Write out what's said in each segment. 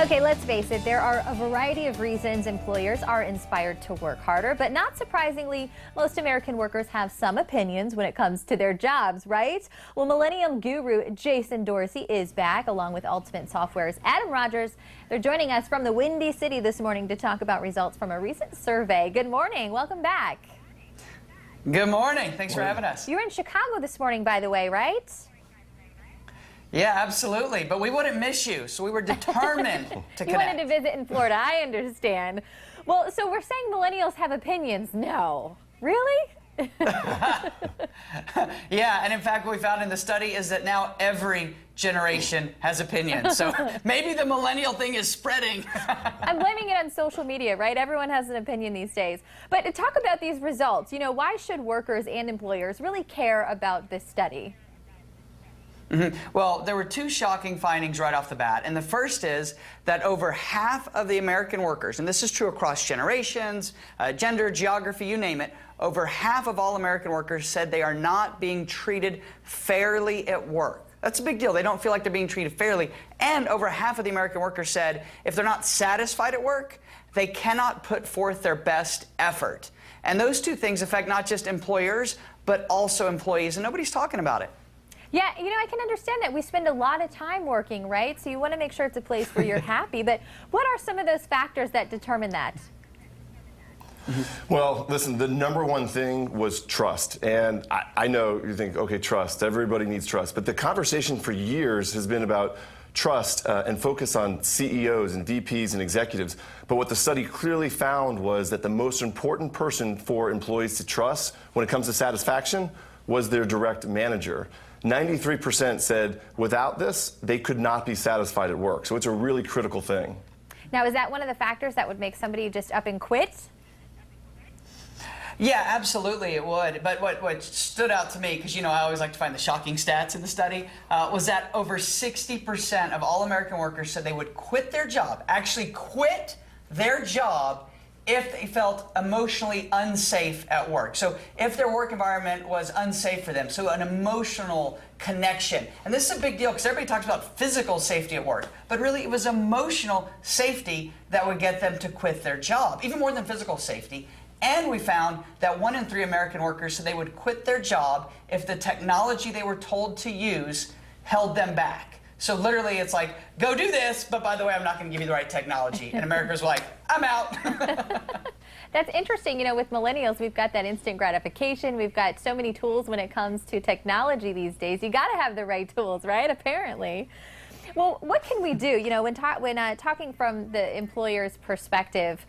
Okay, let's face it, there are a variety of reasons employers are inspired to work harder, but not surprisingly, most American workers have some opinions when it comes to their jobs, right? Well, Millennium guru Jason Dorsey is back, along with Ultimate Software's Adam Rogers. They're joining us from the Windy City this morning to talk about results from a recent survey. Good morning. Welcome back. Good morning. Thanks for having us. You're in Chicago this morning, by the way, right? Yeah, absolutely. But we wouldn't miss you, so we were determined to connect. You wanted to visit in Florida, I understand. Well, so we're saying millennials have opinions. No. Really? Yeah, and in fact, what we found in the study is that now every generation has opinions. So maybe the millennial thing is spreading. I'm blaming it on social media, right? Everyone has an opinion these days. But to talk about these results, why should workers and employers really care about this study? Well, there were two shocking findings right off the bat. And the first is that over half of the American workers, and this is true across generations, gender, geography, you name it, over half of all American workers said they are not being treated fairly at work. That's a big deal. They don't feel like they're being treated fairly. And over half of the American workers said if they're not satisfied at work, they cannot put forth their best effort. And those two things affect not just employers, but also employees. And nobody's talking about it. Yeah, I can understand that. We spend a lot of time working, right? So you want to make sure it's a place where you're happy. But what are some of those factors that determine that? Well, listen, the number one thing was trust. And I know you think, okay, trust, everybody needs trust. But the conversation for years has been about trust and focus on CEOs and VPs and executives. But what the study clearly found was that the most important person for employees to trust when it comes to satisfaction was their direct manager. 93% said without this, they could not be satisfied at work. So it's a really critical thing. Now, is that one of the factors that would make somebody just up and quit? Yeah, absolutely it would. But what stood out to me, because I always like to find the shocking stats in the study, was that over 60% of all American workers said they would quit their job, actually quit their job, if they felt emotionally unsafe at work. So if their work environment was unsafe for them, so an emotional connection. And this is a big deal because everybody talks about physical safety at work, but really it was emotional safety that would get them to quit their job, even more than physical safety. And we found that 1 in 3 American workers said they would quit their job if the technology they were told to use held them back. So literally it's like, go do this, but by the way, I'm not going to give you the right technology. And Americans were like, I'm out. That's interesting. With millennials, we've got that instant gratification. We've got so many tools when it comes to technology these days. You got to have the right tools, right? Apparently. Well, what can we do? When talking from the employer's perspective,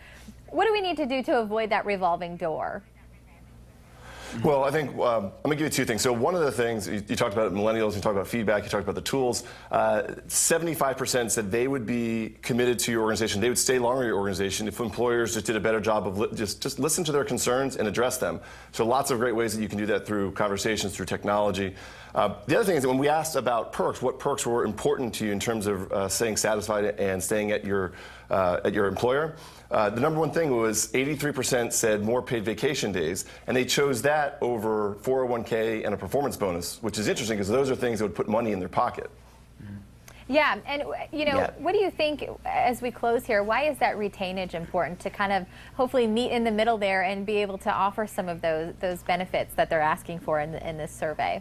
what do we need to do to avoid that revolving door? Well, I think I'm going to give you two things. So one of the things, you talked about millennials, you talked about feedback, you talked about the tools. 75% said they would be committed to your organization. They would stay longer in your organization if employers just did a better job of just listen to their concerns and address them. So lots of great ways that you can do that through conversations, through technology. The other thing is that when we asked about perks, what perks were important to you in terms of staying satisfied and staying at your employer, the number one thing was 83% said more paid vacation days, and they chose that over 401k and a performance bonus, which is interesting because those are things that would put money in their pocket. Yeah, and what do you think as we close here? Why is that retainage important to kind of hopefully meet in the middle there and be able to offer some of those benefits that they're asking for in this survey?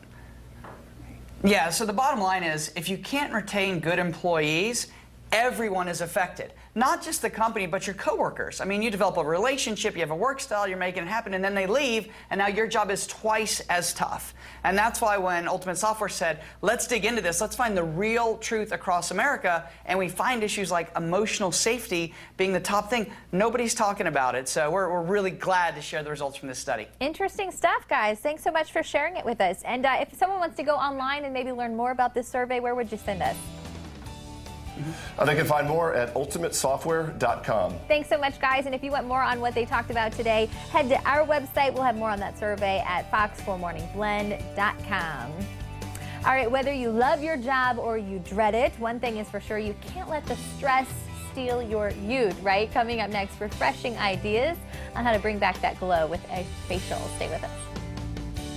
Yeah, so the bottom line is if you can't retain good employees, everyone is affected. Not just the company, but your coworkers. I mean, you develop a relationship, you have a work style, you're making it happen, and then they leave, and now your job is twice as tough. And that's why when Ultimate Software said, let's dig into this, let's find the real truth across America, and we find issues like emotional safety being the top thing, nobody's talking about it. So we're really glad to share the results from this study. Interesting stuff, guys. Thanks so much for sharing it with us. And if someone wants to go online and maybe learn more about this survey, where would you send us? They can find more at ultimatesoftware.com. Thanks so much, guys. And if you want more on what they talked about today, head to our website. We'll have more on that survey at fox4morningblend.com. All right, whether you love your job or you dread it, one thing is for sure, you can't let the stress steal your youth, right? Coming up next, refreshing ideas on how to bring back that glow with a facial. Stay with us.